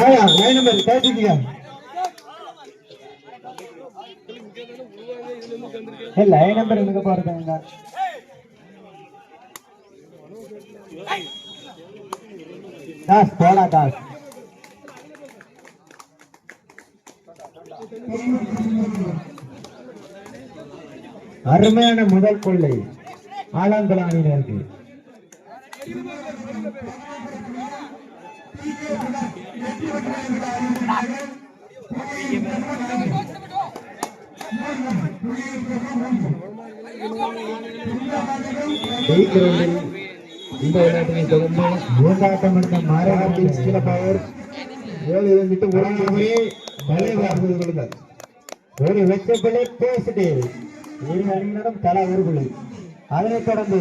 Line number கேட்டுக்கீங்க. Line number எனக்கு பாருங்க. தாஸ் போடா தாஸ். அருமையான முதல் கொள்ளை ஆலங்குளம் அணியினருக்கு. இந்த விளையாட்டினை தொடர்ந்து மூன்றாட்டம் எடுத்த மாரகாட்டி ஸ்கில பவர் 7 விட்டு ஒரு வெச்சப்பிள்ளை பேசிட்டு இரு அணியினரும் தலா ஒரு புள்ளி. அதனைத் தொடர்ந்து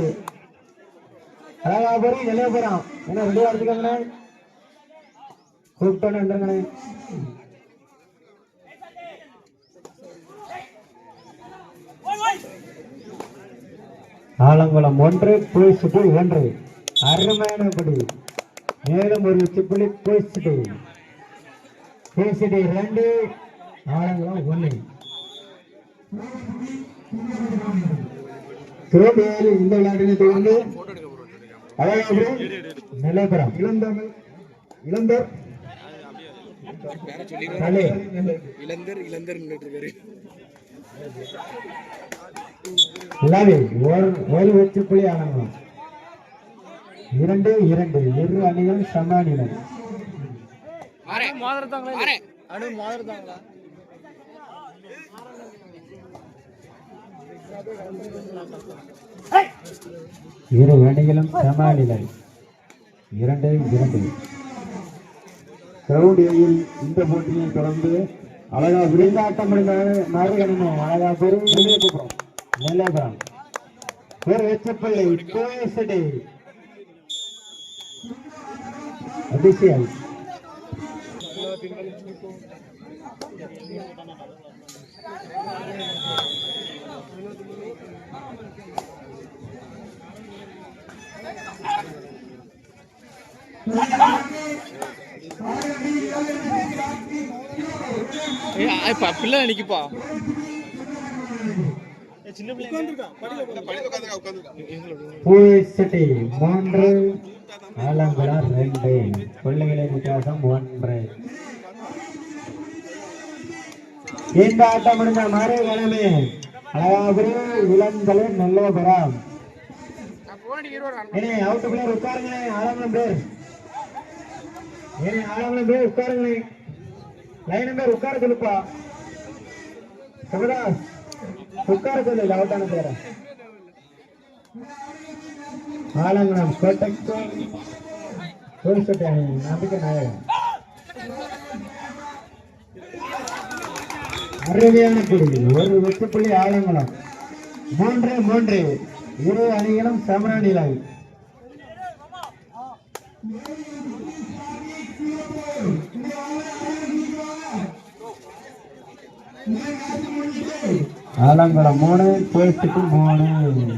அழகாபுரம் நிலையபுரம் என்ன ரெண்டு வாரத்துக்காங்கண்ணே கூப்பிட்டோன்னு. ஆலங்குளம் 1 பேசிட்டு 1 அருமையானபடி. மேலும் ஒரு வெச்சுப்புள்ளி பேசிட்டு 2 ஆலங்குளம் 1. இந்த விளையாட்டினை தொடர்ந்து அழகாபுரம் நிலையபுரம் இளந்தர் ஒரு வெச்சுப்புள்ளி ஆலங்குளம் 2 இரு அணிகள் சமானிகள். இரு அணிகளும் சமானிலை 2 கிரௌடியில் இந்த போட்டியை தொடர்ந்து அழகா விரைந்தாட்டம் மறுகணமும் அழகா பெரும் நிலையபுரம் ஒரு வெச்சப்பள்ளி பேசிட்டு அதிசயம். பிள்ளை நினைக்குப்பா ஆலங்குளம் 2 பிள்ளைகளின் வித்தியாசம் 1. இந்த ஆட்டம் முடிந்த மறுகணமே அழகாபுரம் இளந்தலை நல்லபுரம். அவுட்டு பிளேயர் உட்காருங்க. ஆலங்குளம் பேர் உட்காருங்க. லைன் நம்பர் உட்கார சொல்லுப்பா. சிவதாஸ் உட்கார சொல்லு. அவுட்டான பேர ஆலங்குளம் கோட்டைக்கு நம்பிக்கை நாயகன். அருமையான புள்ளி ஒரு வெட்டுப்புள்ளி ஆலங்குளம் 3 இரு அணிகளும் சம நிலை. ஆலங்குளம் 3 பேசிட்டு 3.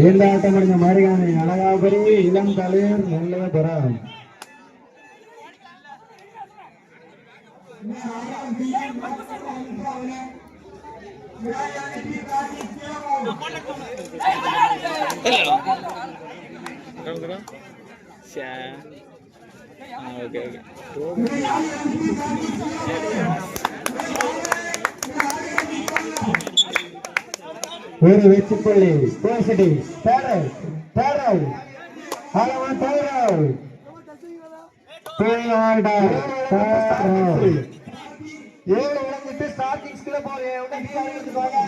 இந்த ஆட்டம் முடிஞ்ச மாரிகாணி அழகாபுரி இளம் தலைவர் நல்லபுரம். ஒரு வெச்சுப்புள்ளி பாசிட்டிவ் தேடல் ஆலங்குளம் தேடல் பேயாடர் 7 இளங்கிட்டு ஸ்டார் கிங்ஸ்ல போறே உடனே அறிவிச்சுவாங்க.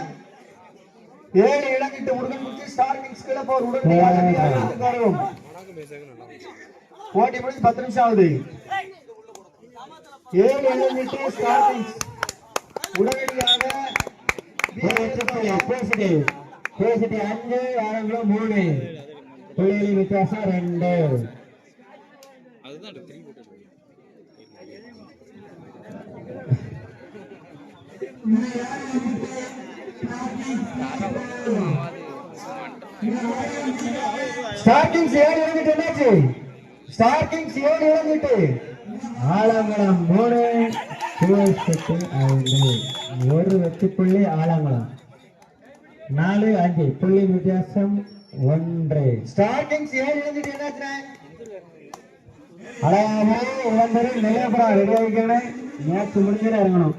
7 இளங்கிட்டு உடனே ஸ்டார் கிங்ஸ்ல போற உடனே அறிவிச்சுவாங்க. போட்டி முடிஞ்சு 10 நிமிஷம் ஆகுது. 7 இளங்கிட்டு ஸ்டார் கிங்ஸ் உடனடியாக பேசிட்டு 5 ஆலங்குளம் 3 பிள்ளைகளின் வித்தியாசம் 2. ஸ்டார்டிங் 7 இளங்கிட்டு ஆச்சு. ஸ்டார் கிங்ஸ் 7 இழந்துட்டு ஆலங்குளம் 3 பூவெட்டு 5 ஒரு வெற்றி புள்ளி ஆலங்குளம் 4-5 புள்ளி வித்தியாசம் 1. ஸ்டார் கிங்ஸ் 7 இழந்துட்டு என்னாச்சுனே அழகாக இழந்தது நிலையபுரம் ரெடி ஆகிக்கணும். மேட்ச் முடிஞ்சிட இறங்கணும்.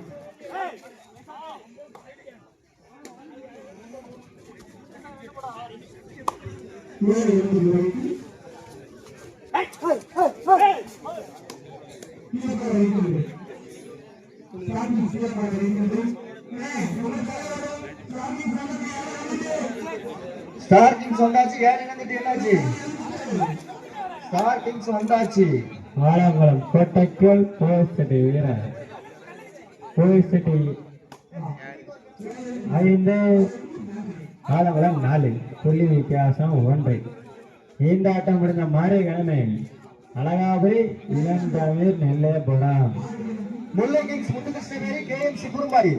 ஸ்டார் கிங்ஸ் வந்தாச்சு. 7 இழந்துட்டு என்னாச்சு? ஸ்டார் கிங்ஸ் வந்தாச்சு. ஆலங்குளம் கோட்டைக்குள் பூவெட்டு வீரர் பூவெட்டு 5 ஆலங்குளம் 4 புள்ளி வித்தியாசம் 1. இந்த ஆட்டம் முடிந்த மாறி கிழமை அழகாபுரி இளந்தமிழ் நெல்லையபுரம். முல்லை கிங்ஸ் முத்துகிருஷ்ணவேரி கேஎம்சி குறும்பாடி.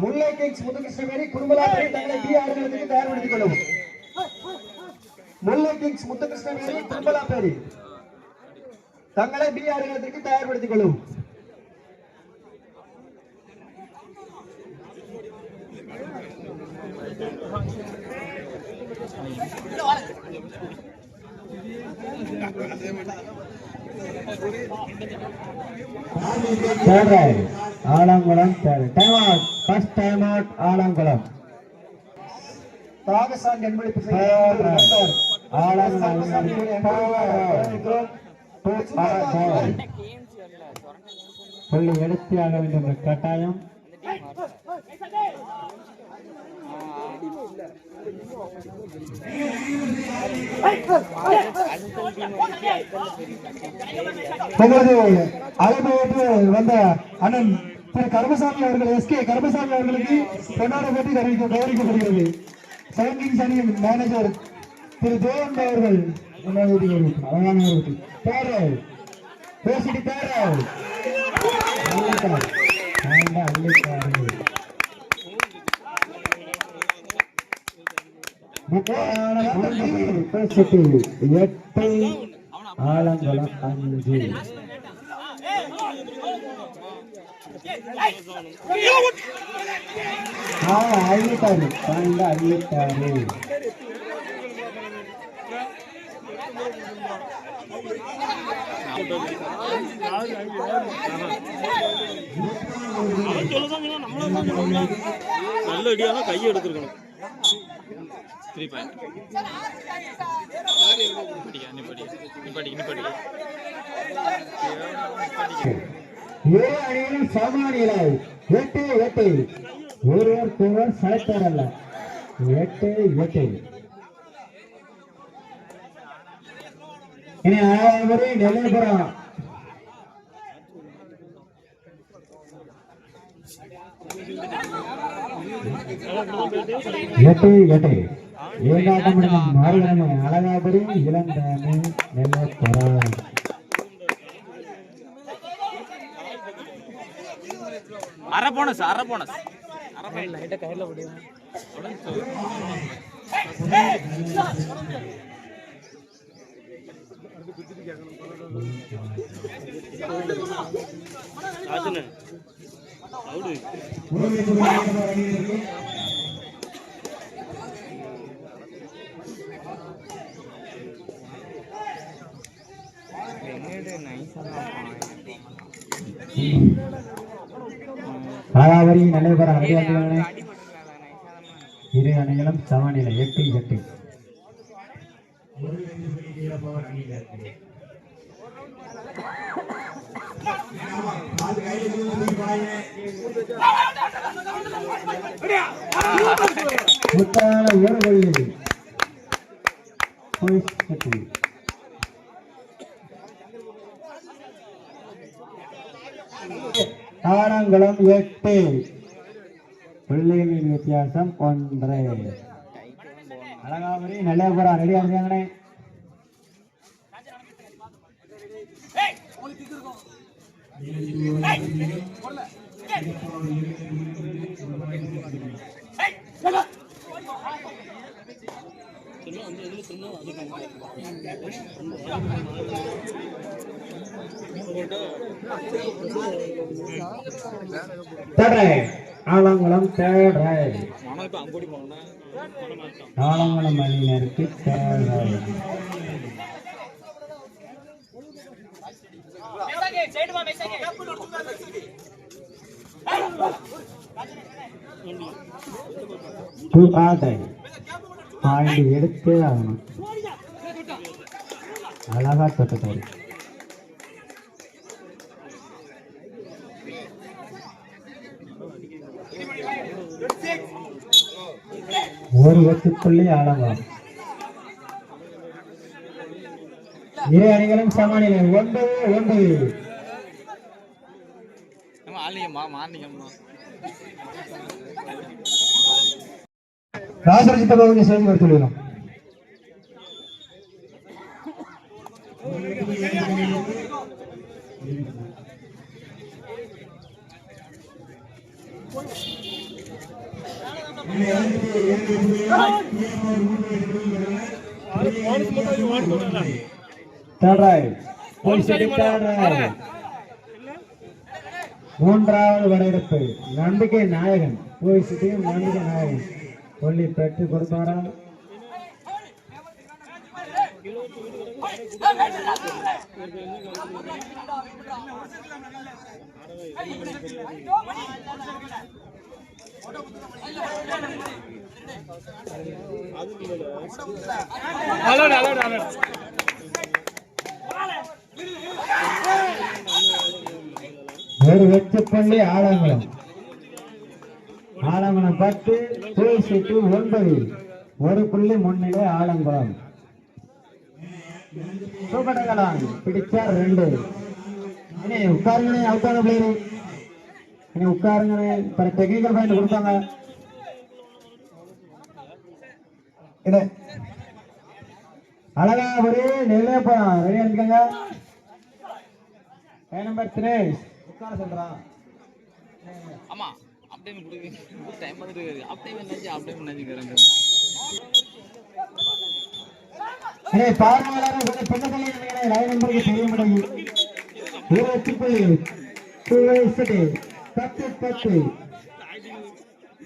முல்லை கிங்ஸ் முத்துகிருஷ்ணவேரி குறும்பலாப்பேரி தங்களை பி ஆடுகளுக்கு தயார்படுத்திக் கொள்ளவும். முல்லை கிங்ஸ் முத்துகிருஷ்ணவேரி குறும்பலாப்பேரி தங்களை பி ஆடுகளுக்கு தயார்படுத்திக் கொள்ளவும். Alangulam time out. First time out Alangulam. தாகசான் என்பளிப்பு புள்ளி எடுத்து ஆக வேண்டும் கட்டாயம். அழைப்பு வந்த அண்ணன் திரு கருமசாமி அவர்கள் எஸ்கே கருமசாமி அவர்களுக்கு பொன்னாட பற்றி கௌரவிக்கப்படுகிறது. செவன் கிங்ஸ் அணியின் மேனேஜர் திரு தேவன் அவர்கள் ஆலங்குளம் 5. அள்ளிட்டாரு 12 அள்ளிட்டாரு. நல்ல அடியான கையை எடுத்துருக்கணும். 3 பாயிண்ட். இரு அணியிலும் சமநிலை 8-8. ஒருவர் செலக்டர் அல்ல. 8-8. இனி ஆறாவது நெல்லைபுரம். ஏகாட்டம் மாறுகிழமை அழகாபுரி இளந்தமி நெல்லைபுரம். அரை போனஸ் லைட்டா கையில போடுங்க. ஆறாவரி நடைபெற இரு அணிகளும் சமநிலை 8-8. முத்தான ஒரு புள்ளி ஆலங்குளம் 8 புள்ளிகளின் வித்தியாசம் 1. அழகாபுரி நெல்லையபுரம் ரெடியா இருக்காங்கண்ணே. Third right. Alangulam third right. நானும் இப்போ அங்கோடி போனோம்னா ஆலங்குளம் அணியினருக்கு third right. Two out. Point எடுத்தே ஆகணும். அழகா தொட்டுட்டாரு. ஒரு வெற்றிப்புள்ளி ஆலங்குளம். இரு அணிகளும் சமநிலை 9-9. நம்ம ஆன்லைன்மா மார்னிங்கம்மா ராஜரஜித்த பகுதியை செய்தி வருத்துள்ளோம். மூன்றாவது வரையறுப்பு நம்பிக்கை நாயகன் போயிட்டு நம்பிக்கை நாயகன் சொல்லி பெற்று கொடுத்தாரா? ஒரு வெற்றிப்பள்ளி ஆலங்குளம். ஆலங்குளம் 10 போயிட்டு 9. ஒரு புள்ளி முன்னிலை ஆலங்குளம். சூப்படகலாம் பிடிச்சா 2. இனி உட்காருங்கனே அவுட்டான பிளேயர். இனி உட்காருங்கனே பர டெக்னிக்கல் பாயிண்ட் கொடுத்தாங்க. என்ன அழகா ஒரே நெல்லே போறான். ரெடியா இருக்காங்க. நம்பர் 3 உட்கார சொல்றான். ஆமா அப்படியே குடுங்க டைம் வந்துட்டு அப்படியே நினைச்சு அப்படியே நினைச்சுக்கிறேன். ஏ பார்வையாளர் கொஞ்சம் பின்னதல்ல நினைக்கிறேன். லைன் நம்பருக்கு தெரிய மாட்டேங்குது. ஒரு வெற்றிப்புள்ளி 10-10.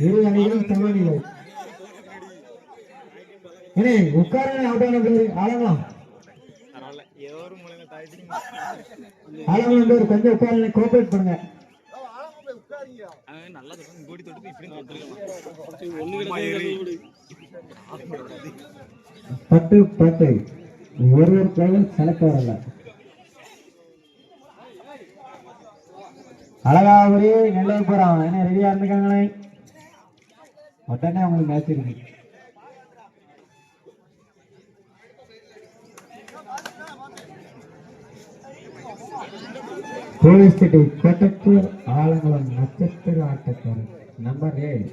இரு அணிகளும் சமநிலை. ஏனே உட்காரனே அவுட்டான பிளேயர் ஆலங்குளம். பரவாயில்ல ஏதோ ஒரு மூலையில தாய்ச்சிங்க. ஆலங்குளம் பேர் கொஞ்சம் உட்காரனே கோஆபரேட் பண்ணுங்க. அவன் நல்லா கோடி தொட்டு இப்படி தொட்டுருக்கலாம். ஒண்ணு 10-10. ஒரு பிளேயர் செலக்ட் வரல. அழகா ஒரே நெல்லை போறான். என்ன ரெடியா இருந்துக்காங்களே உடனே அவங்களுக்கு மேட்ச் இருக்கு. போலீஸ் சிட்டி கொட்டத்தூர் ஆலங்குளம் நட்சத்திர ஆட்டக்காரர் நம்பர் 7.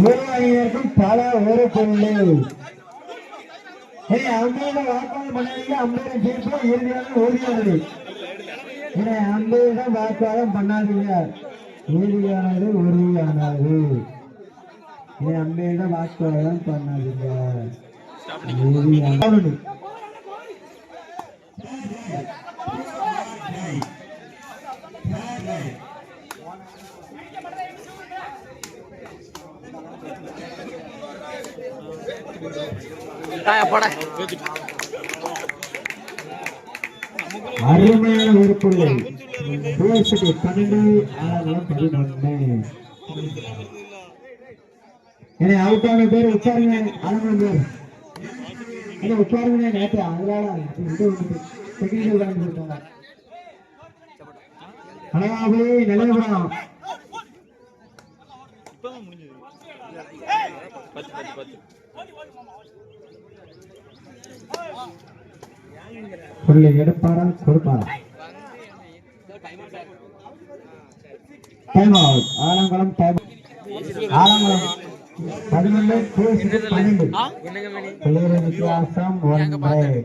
ஒரு அணியினருக்கும் பல ஒரு புள்ளி. அம்பையிடம் வாக்குவாதம் பண்ணாதீங்க. அம்பையிடம் தீர்ப்பு இறுதியாக உறுதியானது. அம்பையிடம் வாக்குவாதம் பண்ணாதீங்க. இறுதியானது உறுதியானது. அம்பையிடம் வாக்குவாதம் பண்ணாதீங்க. இறுதியானது அருமையான ஒரு புள்ளி. 12 ஆலங்குளம் 11. ஏன்னா அவுட்டான பேர் உட்காருங்க. ஆலங்குளம் பேர் என்ன உட்காருங்க. நேற்று அதனால டெக்னிக்கல் வாங்கி கொடுத்தாங்க. அழகாவே நிலையபுரம் புள்ளி எடுப்பாரா கொடுப்பாரா? Time out. Alangulam time. Alangulam 11 12 ஆ புள்ளிகளின் வித்தியாசம் 1.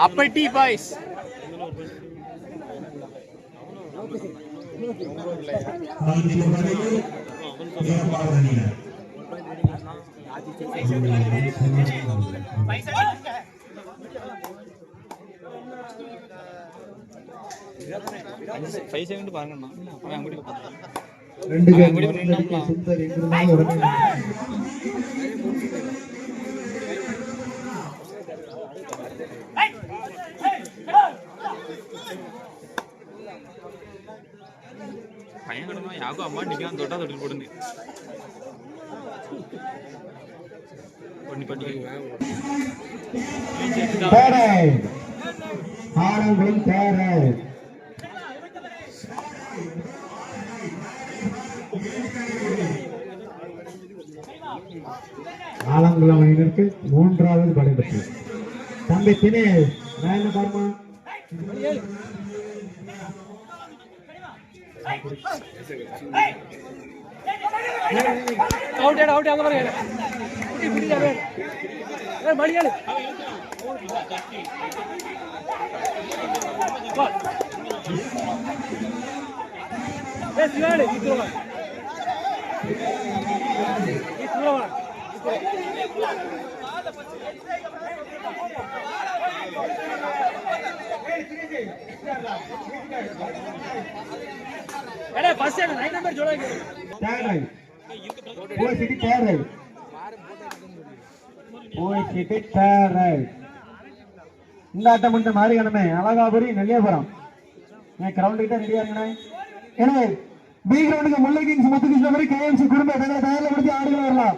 அப்பட்டி பாய்ஸ் ஃபைவ் செகண்ட் பாருங்கண்ணா அவன் அங்குடி 2 கேம் சுந்தர் எங்கிருந்தாலும் உடனே பையன் கிடந்தா யாருக்கும் அம்மா நிற்கான் தொட்டா தொட்டில் போடுங்க பண்ணி ஆரம்பம் தேரை ஆலங்குளம் அணியினருக்கு 3வது படை பெற்று தம்பி தினேஷ் வேலை பார்மா அவுட் அங்க பாருங்க குடி ஜாவே மணியாளு சிவாடு இத்துவா फर्स्ट 9 नंबर जोड़ेंगे தேரை ஓ சிட்டி தேரை இந்த ஆட்டம் முடிஞ்ச மாதிரி கிழமை அழகாபுரி நெல்லியாபுரம் கிரவுண்ட் கிட்ட ரெடியா இருக்கணும். எனவே பி கிரவுண்டுக்கு முல்லை கிங்ஸ் முத்துகிருஷ்ணபுரி கேஎம்சி குடும்பம் தங்களை தயாரில் படுத்தி ஆடுகள் வரலாம்.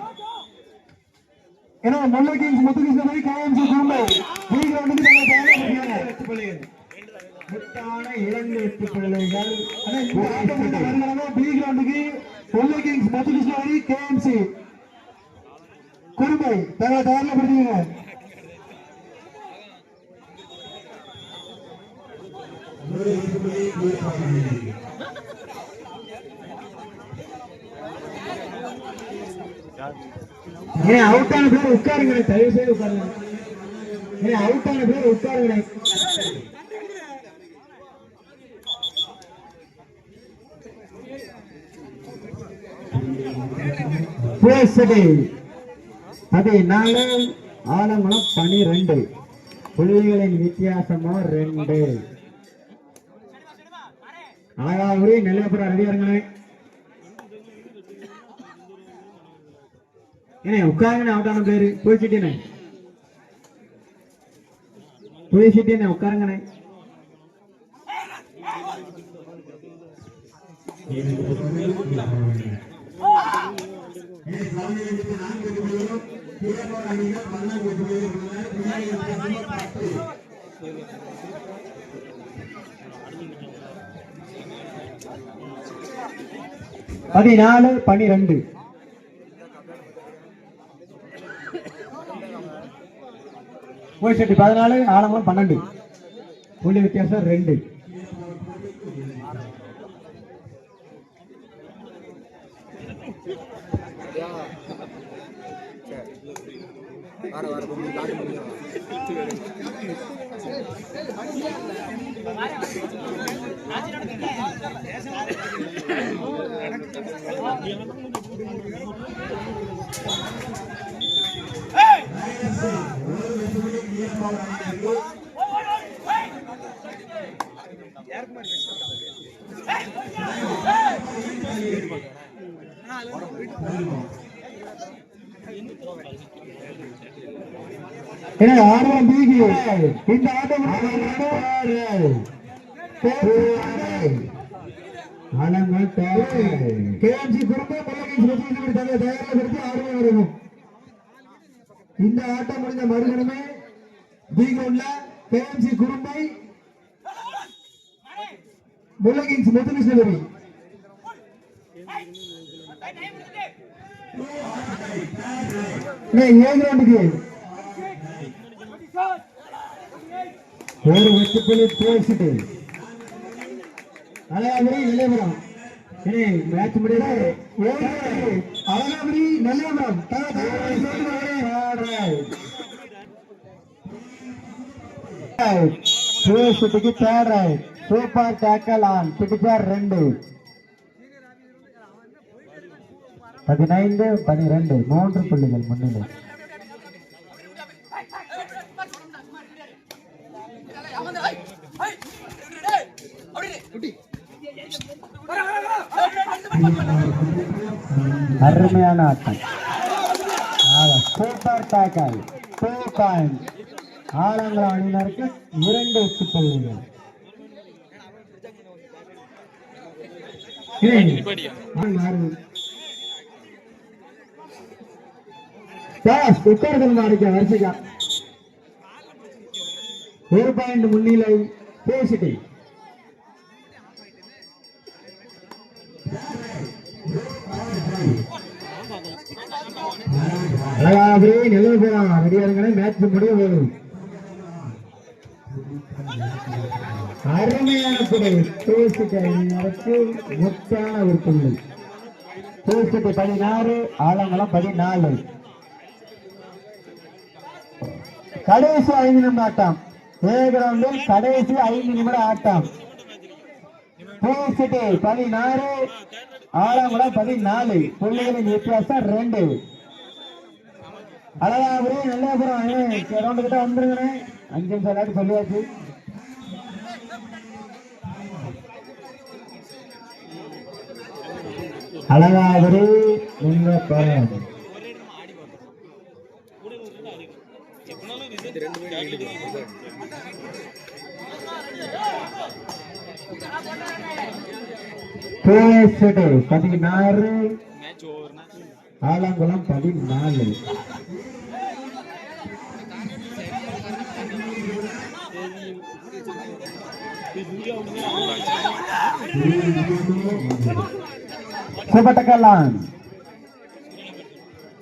எனவே முல்லை கிங்ஸ் முத்துகிருஷ்ணபுரி கேஎம்சி குடும்பம் பி கிரவுண்டுக்கு தங்களை தயாரில் படுத்தி முத்தான 2 வெற்றி பிள்ளைகள் பி கிரவுண்டுக்கு முல்லை கிங்ஸ் முத்துகிருஷ்ணபுரி கேஎம்சி குடும்பை தங்களை தயாரில் படுத்திங்க. அவுட் ஆன பேர் உட்காருங்க, தயவு செய்து உட்காருங்க. அவுட் ஆன பேர் உட்காருங்க. அது 4 ஆலங்குளம் 12 புள்ளிகளின் வித்தியாசமோ 2. அழகாபுரி நெல்லியாபுரம் ரெடியா இருங்களேன். உட்காருங்க. அவுட்டான பேரு போய்ச்சிட்டேனே உட்காருங்கண்ணே. பதினாலு 12 போய்செட்டி 14 ஆலங்குளம் 12 புள்ளி வித்தியாசம் 2. இந்த ஆட்டம் கேஎம்சி குடும்பம் தயாரிப்படுத்தி ஆர்வம் இருக்கும். இந்த ஆட்டம் முடிந்த மறுகணமே பி கிரவுண்ட்ல கேஎம்சி குடும்பை முல்லை கிங்ஸ் முத்துகிருஷ்ணபுரி ஏ கிரவுண்டுக்கு ஒரு வெற்றி புள்ளி பேசிட்டு அழகாபுரி நிலைபுரம் மேட்ச் முடியல. அழகாபுரி நல்லபுரம் பேசிட்டுக்கு தேர்ட் ரைட் சூப்பர் டேக்கல் ஆன் பிடிச்சார் 2 15-12 3 புள்ளிகள் முன்னிலை. அருமையான ஆட்டம். Super tackle 2 point. ஆலங்குளம் அணியினருக்கு 2 வெற்றி புள்ளிகள். உட்கார்கள் மாறிக்க வரிசைக்கா 1 பாயிண்ட் முன்னிலை பேசிட்டு அழகாவே நிலவு போலாம். ரெடியாருங்களே மேட்ச் முடிய போகும். அருமையான புடை பேசிட்டு முத்தான ஒரு புள்ளி. பேசிட்டு 16 ஆலங்குளம் 14. கடைசி 5 நிமிடம் ஆட்டம். கிரவுண்டில் கடைசி 5 நிமிட ஆட்டம். பேசிட்டு 16 ஆலங்குளம் 14. புள்ளிகளின் வித்தியாசம் 2. அழகாபுரி நல்லபுரம் கிரவுண்டு கிட்ட வந்துருங்க. 5 நிமிஷம் விளையாட்டு சொல்லியாச்சு. அழகாபுரி நீங்க போறோம். பேசிட்டு 16 ஆலங்குளம் 14. சுபட்டக்கல்லான்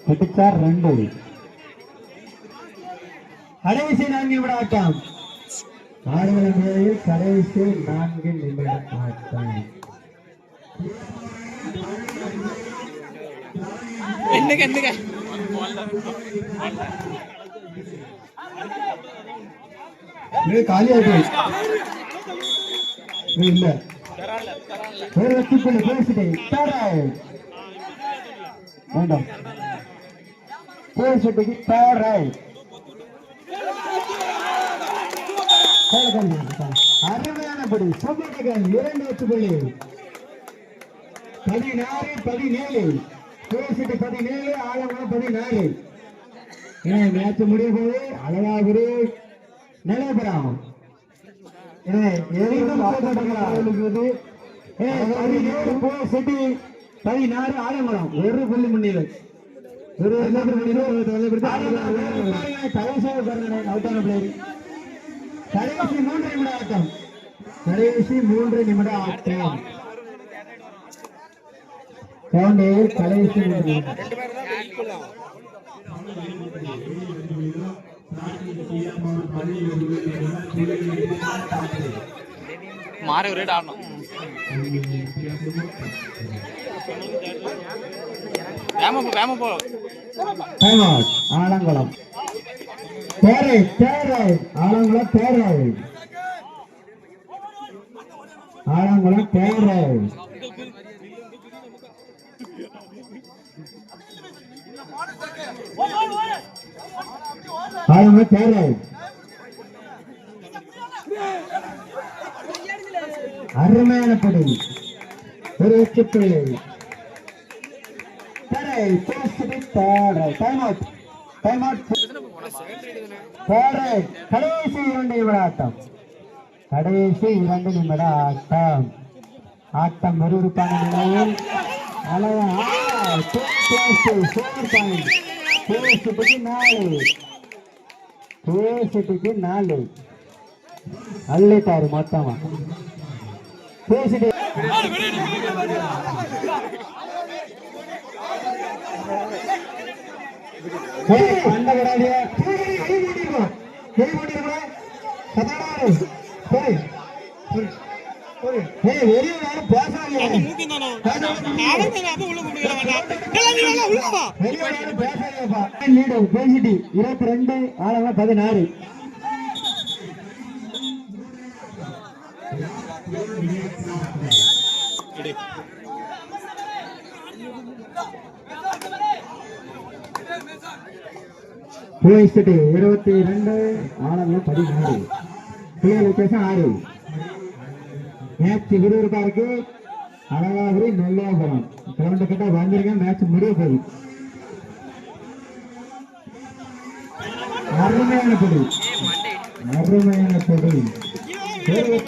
பிடிச்சார் 2. கடைசி 4 நிமிட ஆட்டம். ஆடுகளம் கடைசி 4 நிமிட ஆட்டம். காலி ஆயிட்டு இல்ல ஒரு வெற்றி புள்ளி பேசிட்டேன். வேண்டாம் பேசிட்டுக்கு அருமையானபடி சுமட்டகன் 2 வெற்றி புள்ளி 16-17. பேசிட்டு 17 ஆலங்குளம் 16. மேட்ச் முடிய போது அழகாபுரி நிலைபெறாம். 16 ஆலங்குளம் 1 புள்ளி முன்னிலை. கடைசி 3 நிமிட ஆட்டம். கடைசி 3 நிமிட ஆட்டம். கடைசி 3 நிமிடம். மாறி ஒரே ஆடணும். வேம போ ஆலங்குளம் ஆலங்குளம் ஆலங்குளம் அருமையான படி ஒரு வெற்றிப்புள்ளி. கடைசி 2 நிமிட ஆட்டம். கடைசி 2 நிமிட ஆட்டம். ஆட்டம் விறுவிறுப்பான நிலையில் பேசிட்டு 4 அள்ளிட்டாரு மொத்தமா. பேசிட்டு அந்த ஏய் வெளிய யாரும் பேசாதீங்க. வெளிய யாரும் பேசாதீங்கப்பா. லீடு பேசிட்டி 22 ஆளவங்க 16. போயிட்டு 22 ஆளவங்க 16. Play location 6. மேட்ச் விறுவிறுப்பா இருக்கு. அழகாபுரி நெல்லாபுரம் கிரவுண்ட் கிட்ட வந்திருக்கேன். மேட்ச் முடிய போகுது. அருமையான பொடி, அருமையான பொடி. பிளேயர்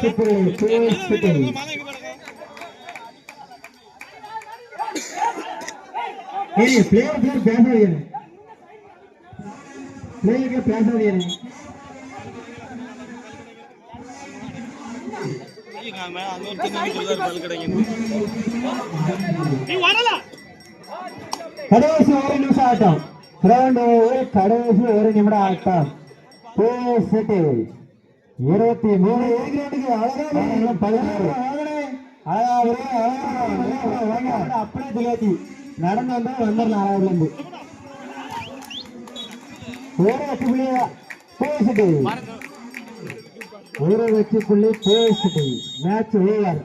பேசாதீங்க, பிளேயருக்கு பேசாதீங்க. கடைசி 1 நிமிஷம் ஆட்டம். கிரவுண்ட் கடைசி 1 நிமிடம் ஆட்டம். 23 அப்படியே திகாச்சி நடந்து வந்தா வந்துடலாம். அழகாவிலிருந்து ஒரு வெற்றி புள்ளியா பேசிட்டு, ஒரு வெற்றி புள்ளி பேசிட்டு மேட்ச் ஓவர்.